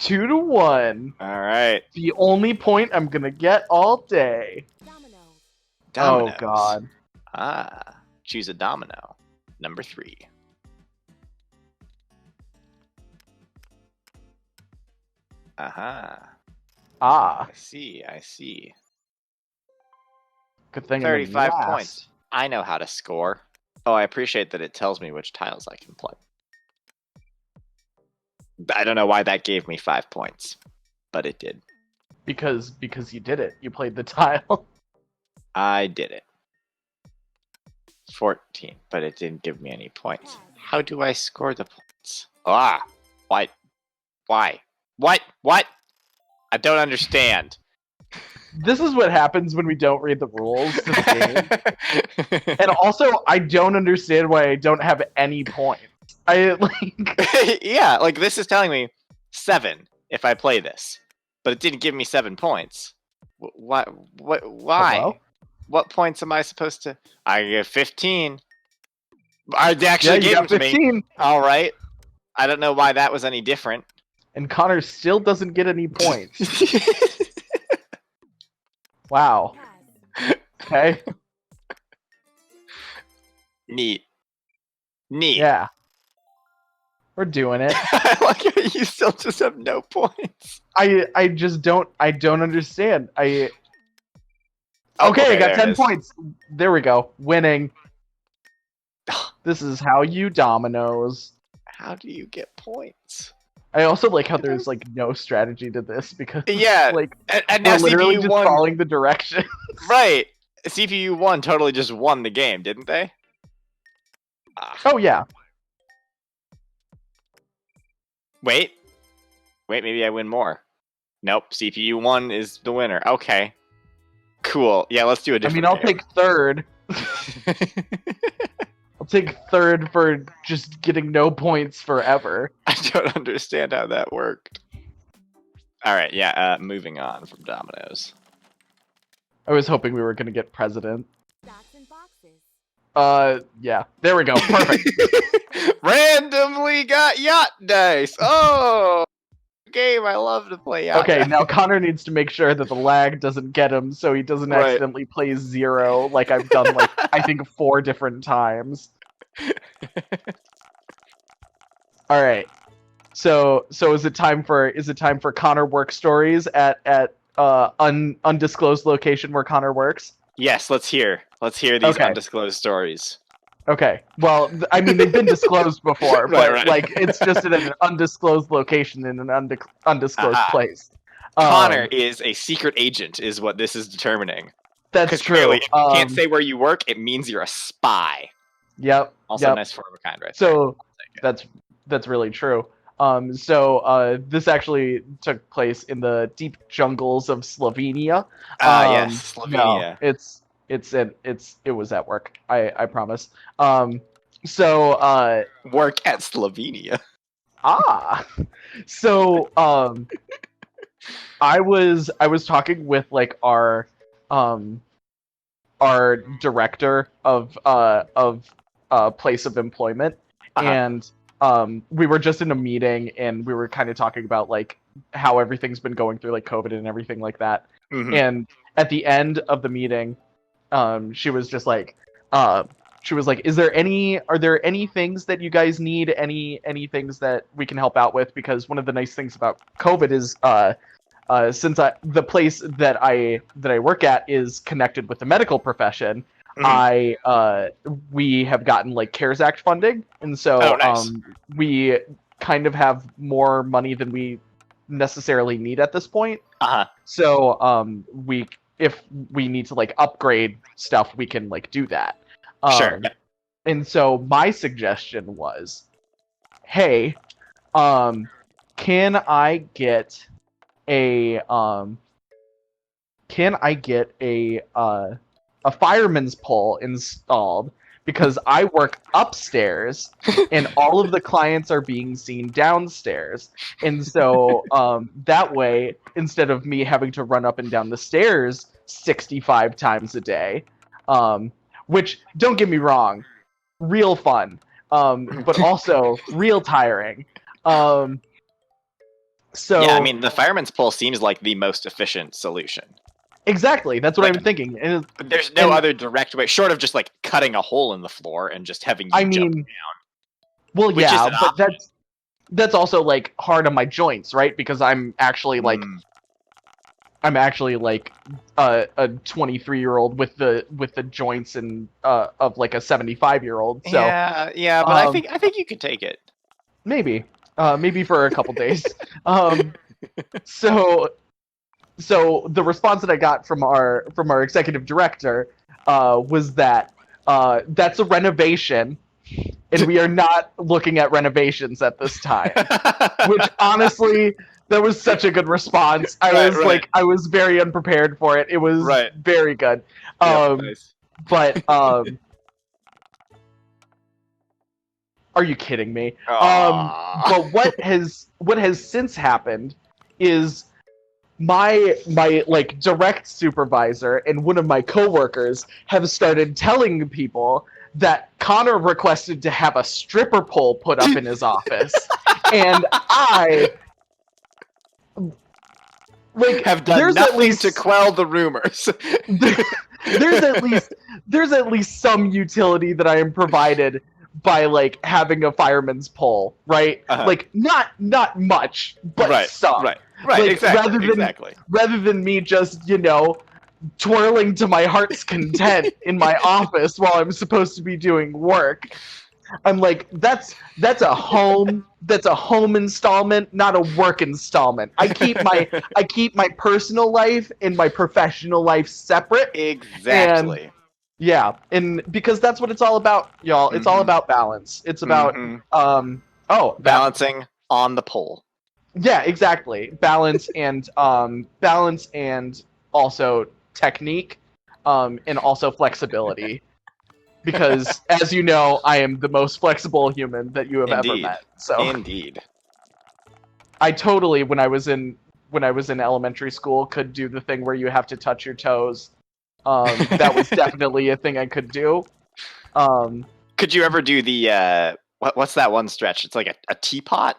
2-1. All right. The only point I'm gonna get all day. Dominoes. Oh God. Choose a domino. Number 3. Aha. Ah. I see. Good thing 35 I'm points. I know how to score. Oh, I appreciate that it tells me which tiles I can play. I don't know why that gave me 5 points, but it did. Because you did it. You played the tile. I did it. 14, but it didn't give me any points. How do I score the points? Why? What? I don't understand. This is what happens when we don't read the rules to the game. And also, I don't understand why I don't have any points. Yeah, like this is telling me 7 if I play this, but it didn't give me 7 points. Why? Hello? What points am I supposed to? I get 15. They actually gave them to 15. me. All right. I don't know why that was any different. And Connor still doesn't get any points. Wow. Okay. Neat. Yeah. We're doing it. I like how you still just have no points. I just don't understand. Okay, okay, I got 10 points. There we go. Winning. This is how you dominoes. How do you get points? I also like how there's like no strategy to this because like and now we're literally CPU just 1 following the direction. Right. CPU 1 totally just won the game, didn't they? Oh yeah. Wait, maybe I win more. Nope, CPU 1 is the winner. Okay. Cool. Yeah, let's do a different I'll game. take third. I'll take third for just getting no points forever. I don't understand how that worked. Alright, yeah, moving on from dominoes. I was hoping we were going to get president. Yeah. There we go. Perfect. Randomly got yacht dice! Oh! Game I love to play yacht dice. Now Connor needs to make sure that the lag doesn't get him so he doesn't accidentally play 0 like I've done like I think 4 different times. Alright. So is it time for Connor work stories at undisclosed location where Connor works? Yes, let's hear these undisclosed stories. Okay. Well, I mean they've been disclosed before, but like it's just in an undisclosed location in an undisclosed place. Connor is a secret agent, is what this is determining. That's true. Clearly, if you can't say where you work, it means you're a spy. Yep. Also, nice form of kind, right? So that's really true. This actually took place in the deep jungles of Slovenia. Yes, Slovenia. No, it was at work. I promise. Work at Slovenia. So I was talking with like our director of place of employment, and we were just in a meeting and we were kind of talking about like how everything's been going through like COVID and everything like that. And at the end of the meeting, she was just like, are there any things that you guys need? Any things that we can help out with? Because one of the nice things about COVID is since the place that I work at is connected with the medical profession, we have gotten like CARES Act funding, and so we kind of have more money than we necessarily need at this point. So if we need to like upgrade stuff, we can like do that. Sure. And so my suggestion was, hey, can I get a fireman's pole installed, because I work upstairs and all of the clients are being seen downstairs. And so that way, instead of me having to run up and down the stairs 65 times a day, which, don't get me wrong, real fun, but also real tiring. So yeah, I mean, the fireman's pole seems like the most efficient solution. exactly, that's what Like, I'm thinking. But there's no other direct way, short of just like cutting a hole in the floor and just having you jump down. Well, Which yeah, is an but that's also like hard on my joints, right? Because I'm actually like a 23-year-old with the joints and of like a 75-year-old. So yeah, but I think you could take it. maybe for a couple days. So the response that I got from our executive director was that that's a renovation, and we are not looking at renovations at this time. Which honestly, that was such a good response. I was very unprepared for it. It was very good. Nice. But are you kidding me? But what has since happened is my like direct supervisor and one of my coworkers have started telling people that Connor requested to have a stripper pole put up in his office, and I have done nothing to quell the rumors. there's at least some utility that I am provided by like having a fireman's pole, right? Like not much, but some. Right. Like, Exactly. Rather than me just, twirling to my heart's content in my office while I'm supposed to be doing work. I'm like, that's a home installment, not a work installment. I keep my personal life and my professional life separate. Exactly. And, yeah, and because that's what it's all about, y'all. It's all about balance. It's about balancing on the pole. Yeah, exactly. Balance and also technique, and also flexibility. Because, as you know, I am the most flexible human that you have ever met. So Indeed. I totally, when I was in elementary school, could do the thing where you have to touch your toes. That was definitely a thing I could do. Could you ever do the what's that one stretch? It's like a teapot,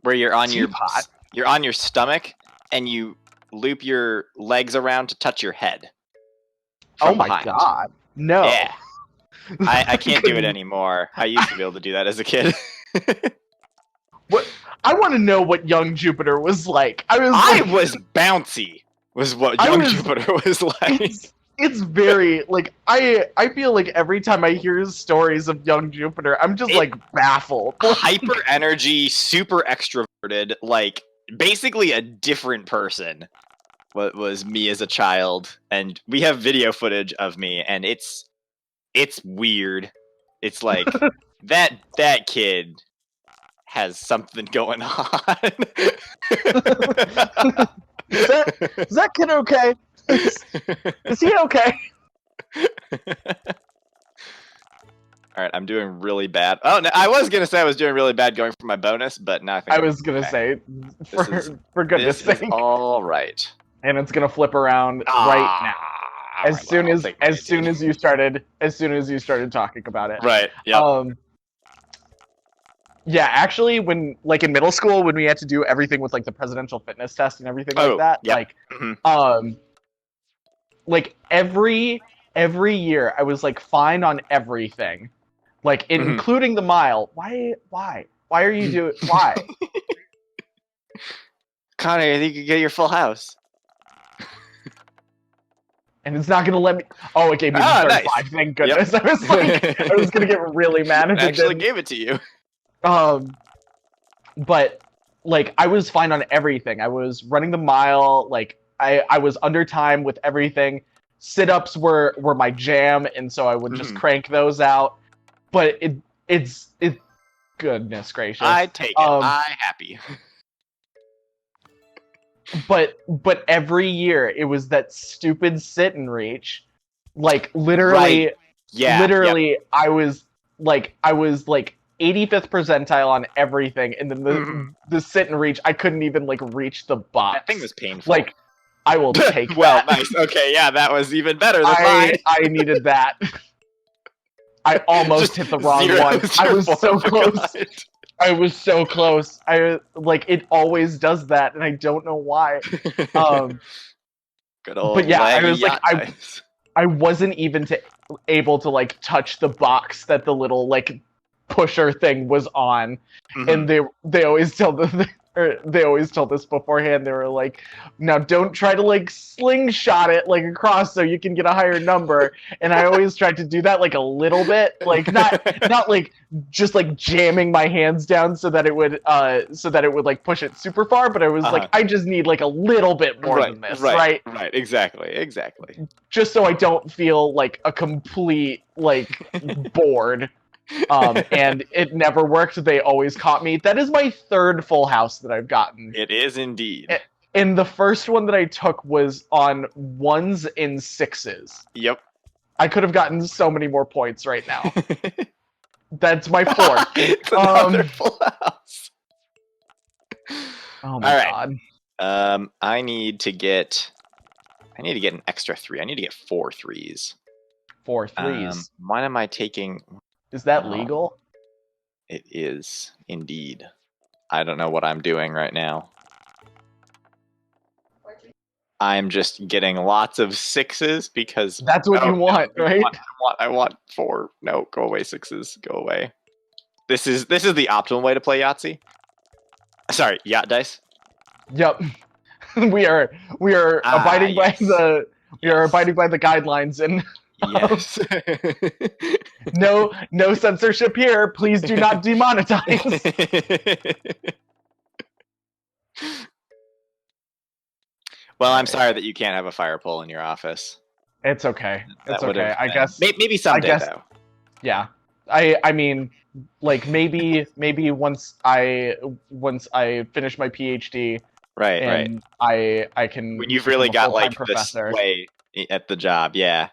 where you're on your stomach and you loop your legs around to touch your head. Oh my god. No. Yeah. I can't do it anymore. I used to be able to do that as a kid. What? I want to know what young Jupiter was like. I was bouncy. Was what young Jupiter was like. It's very like I feel like every time I hear stories of young Jupiter, I'm just like baffled. Hyper energy, super extroverted, like basically a different person. What was me as a child, and we have video footage of me, and it's weird. It's like that kid has something going on. Is that kid okay? Is he okay? Alright, I'm doing really bad. Oh, no, I was going to say I was doing really bad going for my bonus, but now I think I was going to say, for goodness sake. This is all right. And it's going to flip around right now. As soon as you started talking about it. Right, yeah. Yeah, actually, when like in middle school, when we had to do everything with like the presidential fitness test and everything like that, like every year I was like fine on everything, like including the mile. Why are you doing? Why? Connor, I think you get your full house. And it's not gonna let me. Oh, it gave me the 35. Nice. Thank goodness. Yep. I was like, I was gonna get really mad if it actually gave it to you. But like I was fine on everything. I was running the mile. Like I was under time with everything. Sit-ups were my jam, and so I would just crank those out. But it's goodness gracious. I take it. I'm happy. But every year it was that stupid sit and reach. Like literally, I was like 85th percentile on everything, and then the sit and reach, I couldn't even like reach the box. That thing was painful. Like, I will take well, that. Nice. Okay, yeah, that was even better than mine. I needed that. I almost hit the wrong one. I was so close. I was so close. It always does that, and I don't know why. Um, Good old but yeah, I laggy was like, yacht dice. I wasn't even able to like touch the box that the little like pusher thing was on, and they always tell they always told us beforehand. They were like, now don't try to like slingshot it like across so you can get a higher number. And I always tried to do that like a little bit, like not like just like jamming my hands down so that it would like push it super far, but I was like, I just need like a little bit more than this, right? Right, exactly. Just so I don't feel like a complete like bored. And it never worked. They always caught me. That is my third full house that I've gotten. It is indeed. And the first one that I took was on 1s and 6s. Yep. I could have gotten so many more points right now. That's my fourth. It's another full house. Oh my god. I need to get an extra 3. I need to get 4 3s. 4 3s. Why am I taking? Is that legal? It is indeed. I don't know what I'm doing right now. I'm just getting lots of 6s because that's what you want, right? I want 4. No, go away 6s. Go away. This is the optimal way to play Yahtzee. Sorry, yacht dice. Yep. we are abiding by the abiding by the guidelines, and yes. no censorship here. Please do not demonetize. Well, I'm sorry that you can't have a fire pole in your office. It's okay. It's okay. I guess maybe someday though. Yeah. I mean, like maybe once I finish my PhD. Right. I can. When you've really got like professor. The sway at the job, yeah.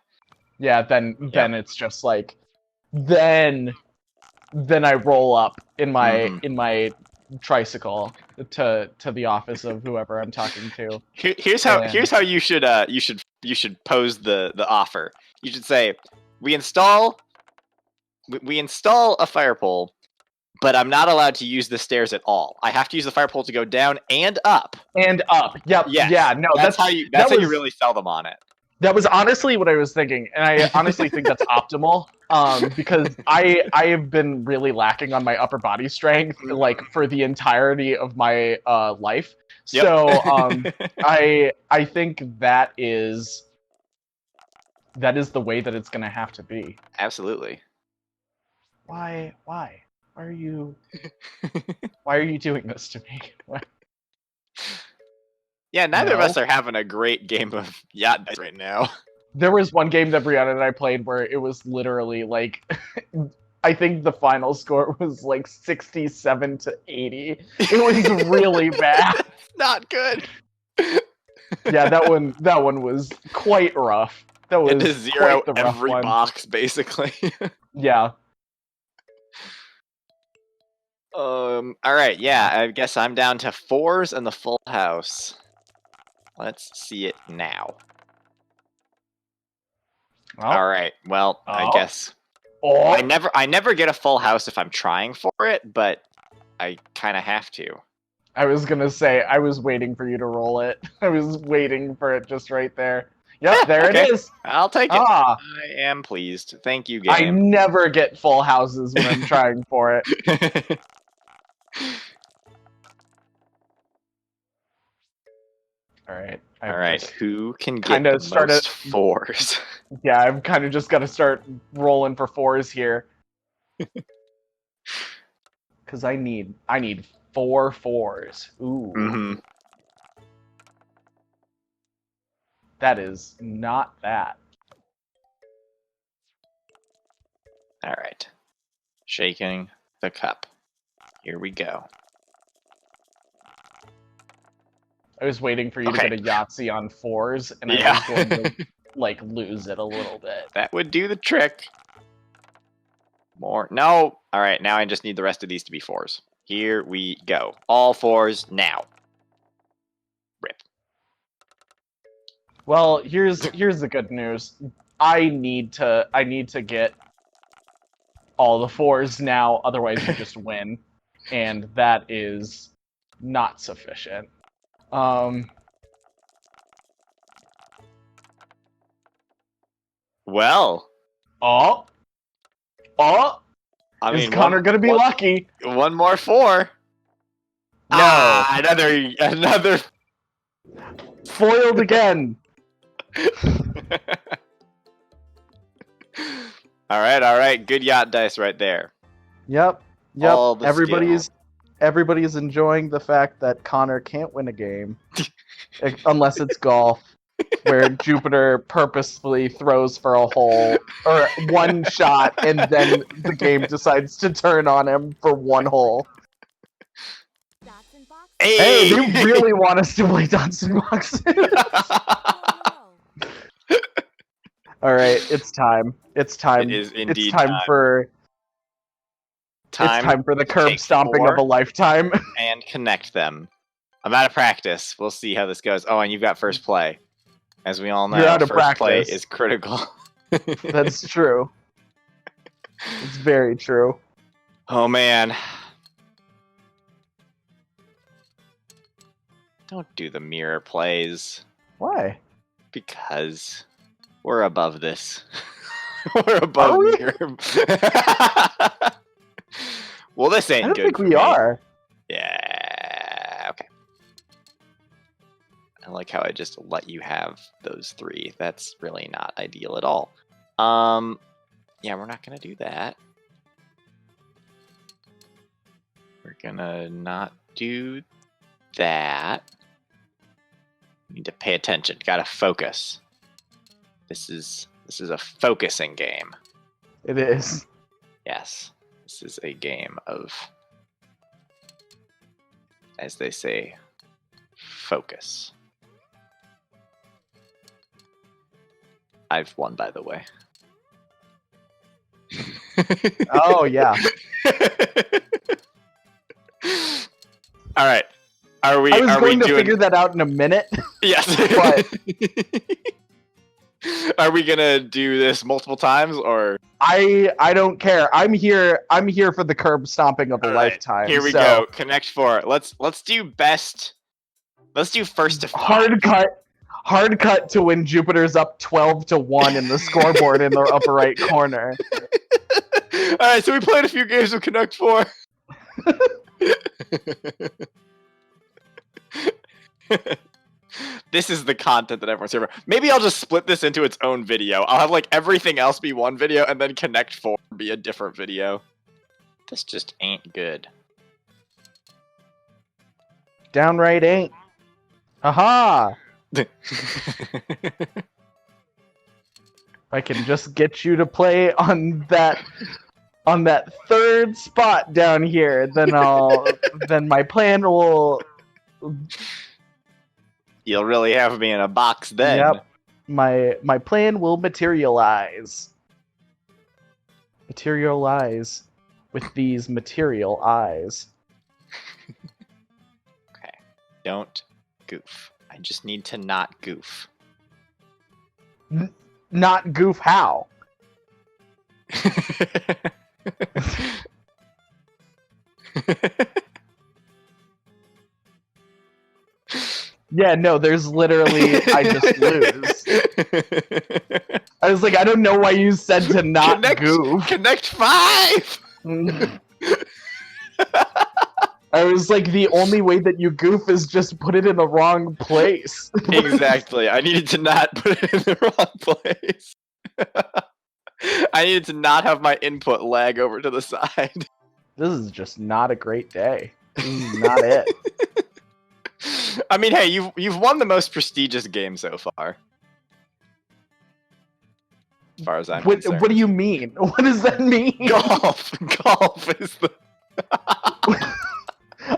Yeah. Then it's just like then I roll up in my tricycle to the office of whoever I'm talking to. Here's how you should pose the offer. You should say, we install a fire pole, but I'm not allowed to use the stairs at all. I have to use the fire pole to go down and up. And up. Yep. Yes. Yeah. No. That's how you really sell them on it. That was honestly what I was thinking, and I honestly think that's optimal. Because I have been really lacking on my upper body strength, like for the entirety of my life. Yep. So I think that is the way that it's gonna have to be. Absolutely. Why are you doing this to me? Yeah, neither of us are having a great game of yacht dice right now. There was one game that Brianna and I played where it was literally like, I think the final score was like 67 to 80. It was really bad. Not good. Yeah, that one was quite rough. That was it is 0 every one. Box basically. Yeah. All right, yeah, I guess I'm down to 4s and the full house. Let's see it now. Oh. All right. Well, I guess I never get a full house if I'm trying for it, but I kind of have to. I was gonna say I was waiting for you to roll it. I was waiting for it just right there. Yep, there it is. I'll take it. I am pleased. Thank you, game. I never get full houses when I'm trying for it. All right. Who can get the most 4s? Yeah, I've kind of just got to start rolling for 4s here. Because I need 4 4s. Ooh. Mm-hmm. That is not that. All right. Shaking the cup. Here we go. I was waiting for you to get a Yahtzee on 4s, and I was going to like lose it a little bit. That would do the trick. More. No. All right. Now I just need the rest of these to be 4s. Here we go. All 4s now. Rip. Well, here's the good news. I need to get all the 4s now. Otherwise, you just win. and that is not sufficient. Well, Oh, I is mean, Connor gonna be lucky? one more 4. No, Another. foiled again. All right. Good yacht dice right there. Yep. All the Everybody's enjoying the fact that Connor can't win a game unless it's golf, where Jupiter purposefully throws for a hole or one shot, and then the game decides to turn on him for one hole. Hey, they really want us to play dots and boxes. All right, it's time. It's time. It is indeed it's time for. It's time for the curb stomping of a lifetime. And connect them. I'm out of practice. We'll see how this goes. Oh, and you've got first play. As we all know, You're out of first play practice. is critical. That's true. It's very true. Oh, man. Don't do the mirror plays. Why? Because we're above this. We're above mirror. Well, this ain't good. I don't think we are. Yeah. Okay. I like how I just let you have those 3. That's really not ideal at all. Yeah, we're not gonna do that. We're gonna not do that. Need to pay attention. Gotta focus. This is a focusing game. It is. Yes. This is a game of, as they say, focus. I've won, by the way. Oh, yeah. All right. I was going to figure that out in a minute. Yes. But are we gonna do this multiple times, or I don't care. I'm here for the curb stomping of a lifetime. Here we go. Connect 4. Let's do best. Let's do first to 5. Hard cut to when Jupiter's up 12-1 in the scoreboard in the upper right corner. All right, so we played a few games of Connect 4. This is the content that everyone's here for. Maybe I'll just split this into its own video. I'll have like everything else be one video and then Connect 4 be a different video. This just ain't good. Downright ain't. Aha! I can just get you to play on that third spot down here, then then my plan will. You'll really have me in a box then. Yep. My plan will materialize. Materialize with these material eyes. Okay. Don't goof. I just need to not goof. Not goof how? Yeah, no, there's literally, I just lose. I was like, I don't know why you said to not goof. Connect 5! I was like, the only way that you goof is just put it in the wrong place. Exactly. I needed to not put it in the wrong place. I needed to not have my input lag over to the side. This is just not a great day. This is not it. I mean, hey, you've won the most prestigious game so far. As far as I'm concerned. What do you mean? What does that mean? Golf. Golf is the...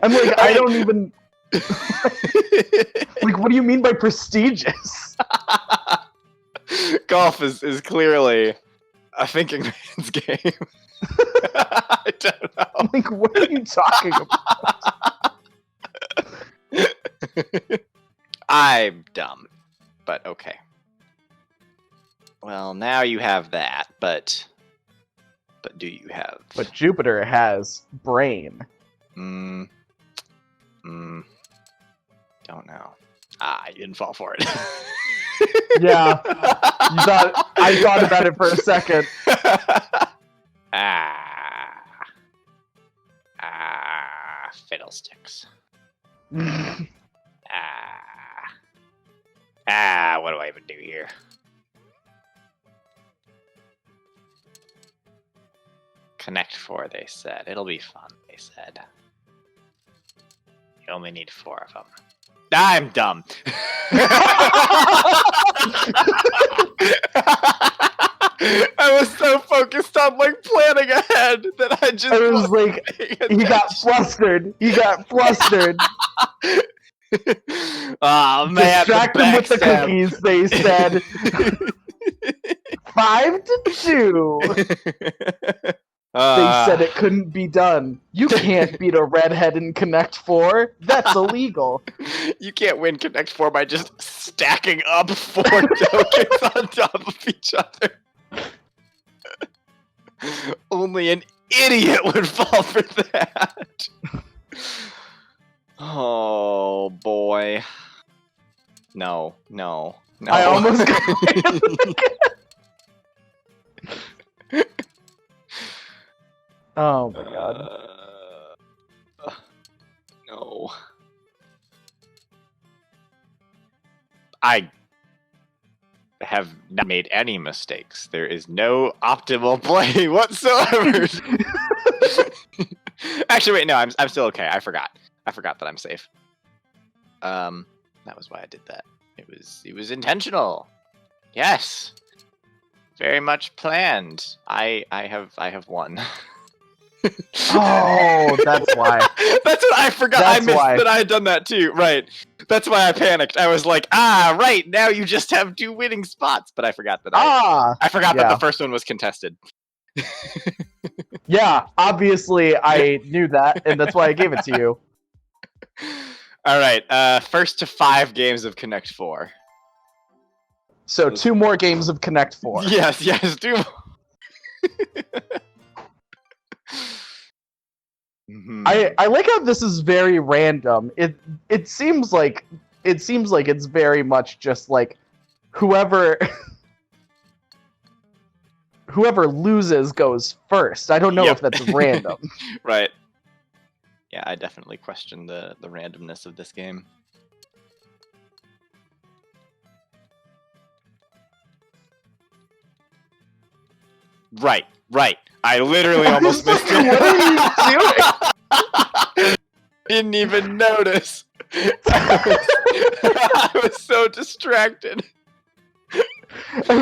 I'm like, I don't even... Like, what do you mean by prestigious? Golf is clearly a thinking man's game. I don't know. Like, what are you talking about? I'm dumb, but okay. Well, now you have that, but do you have? But Jupiter has brain. Don't know. You didn't fall for it. Yeah. I thought about it for a second. Fiddlesticks. Oh What do I even do here? Connect 4, they said. It'll be fun, they said. You only need 4 of them. I'm dumb. I was so focused on like planning ahead that I just was like, he got flustered. He got flustered. Oh man, Distract him with the cookies, they said. 5-2. They said it couldn't be done. You can't beat a redhead in Connect 4. That's illegal. You can't win Connect 4 by just stacking up 4 tokens on top of each other. Only an idiot would fall for that. Oh boy. No. I almost got Oh my god. No. I have not made any mistakes. There is no optimal play whatsoever. Actually, wait, no, I'm still okay. I forgot that I'm safe. That was why I did that. It was intentional. Yes. Very much planned. I have won. Oh, that's why. That's what I forgot. That's I missed why. that I had done that too. Right. That's why I panicked. I was like, right, now you just have 2 winning spots. But I forgot that I forgot that the first one was contested. Yeah, obviously I knew that, and that's why I gave it to you. All right, first to 5 games of Connect 4. So 2 more games of Connect 4. Yes, 2 more. I like how this is very random. It seems like it's very much just like whoever loses goes first. I don't know if that's random. Right. Yeah, I definitely question the randomness of this game. Right. I literally almost missed it. What are you doing? Didn't even notice. I was so distracted. I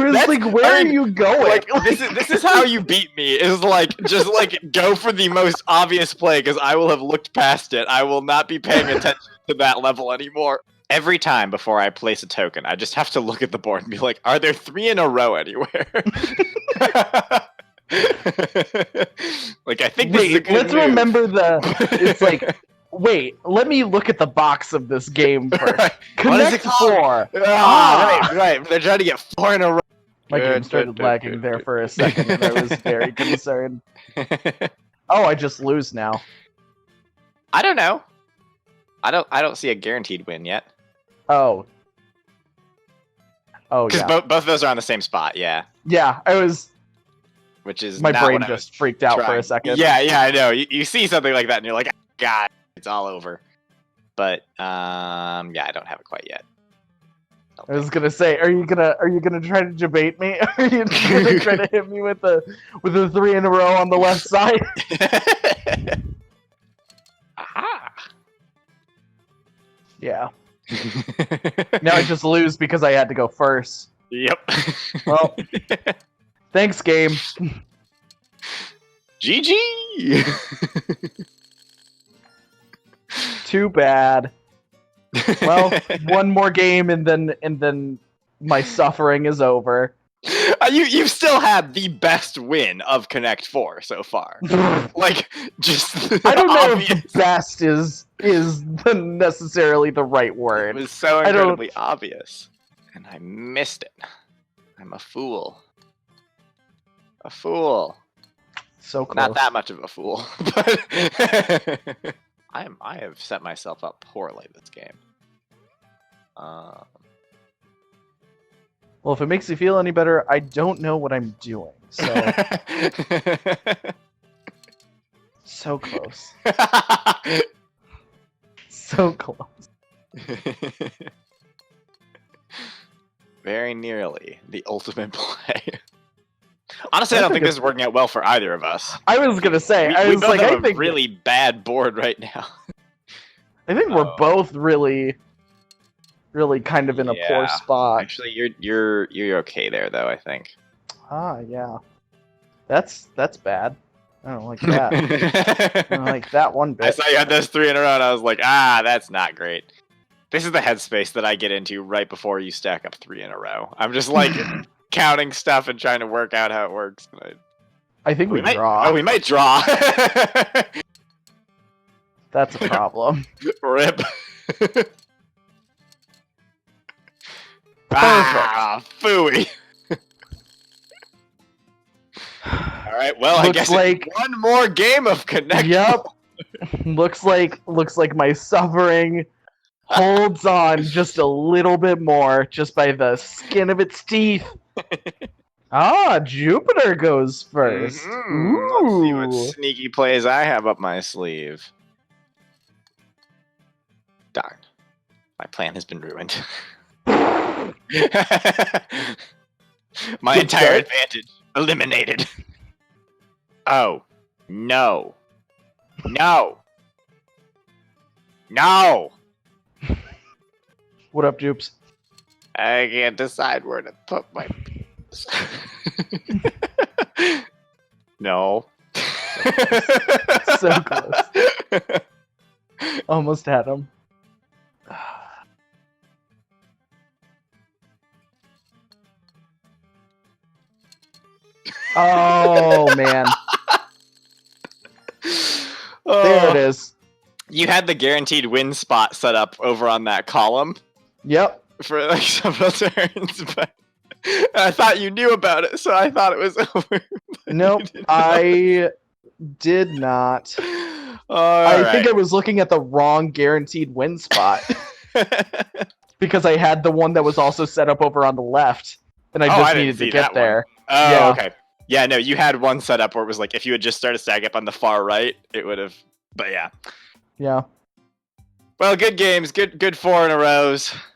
was like, where are you going? Like, this is how you beat me. Is like just like go for the most obvious play because I will have looked past it. I will not be paying attention to that level anymore. Every time before I place a token, I just have to look at the board and be like, are there 3 in a row anywhere? Like, I think this is a good let's move. remember it's like, wait, let me look at the box of this game first. Right. Connect 4. Right. They're trying to get 4 in a row. My game started lagging there for a second, and I was very concerned. Oh, I just lose now. I don't know. I don't see a guaranteed win yet. Oh, Because yeah. both of those are on the same spot, yeah. Yeah, I was... Which is My not brain what I just was freaked out for trying. a second. Yeah, I know. You see something like that and you're like, God, it's all over. But yeah, I don't have it quite yet. I was gonna say, are you gonna try to debate me? Are you gonna try to hit me with a 3 in a row on the left side? Aha! Yeah. Now I just lose because I had to go first. Yep. Well, thanks, game. GG. Too bad. Well, one more game and then my suffering is over. You've still had the best win of Connect 4 so far. Like, just I don't know obvious. if the best is necessarily the right word. It was so incredibly obvious. And I missed it. I'm a fool. A fool. So close. Not that much of a fool, but I have set myself up poorly this game. Well, if it makes you feel any better, I don't know what I'm doing. So so close. So close. Very nearly the ultimate play. Honestly, I don't think this is working out well for either of us. I was gonna say, We was both like, have I think a really bad board right now. I think we're both really kind of in a poor spot. Actually, you're okay there though, I think. Ah, yeah. That's bad. I don't like that. I don't like that one bit. I saw you had those 3 in a row, and I was like, that's not great. This is the headspace that I get into right before you stack up 3 in a row. I'm just like counting stuff and trying to work out how it works. I think we draw. Oh, we might draw. That's a problem. Rip. Phooey. All right. Well, I guess like it's one more game of connection. Yep. looks like my suffering holds on just a little bit more, just by the skin of its teeth. Jupiter goes first. Let's see what sneaky plays I have up my sleeve. Darn. My plan has been ruined. My entire advantage eliminated. Oh. No. No. No. What up, Jupes? I can't decide where to put my... No. So close. Almost had him. Oh, man. There it is. You had the guaranteed win spot set up over on that column. Yep. For like several turns, but I thought you knew about it, so I thought it was over. Nope, I did not. I think I was looking at the wrong guaranteed win spot. Because I had the one that was also set up over on the left, and I just needed to get there. Oh, yeah. Okay. Yeah, no, you had one set up where it was like, if you had just started stack up on the far right, it would have, but yeah. Yeah. Well, good games, good 4 in a rows.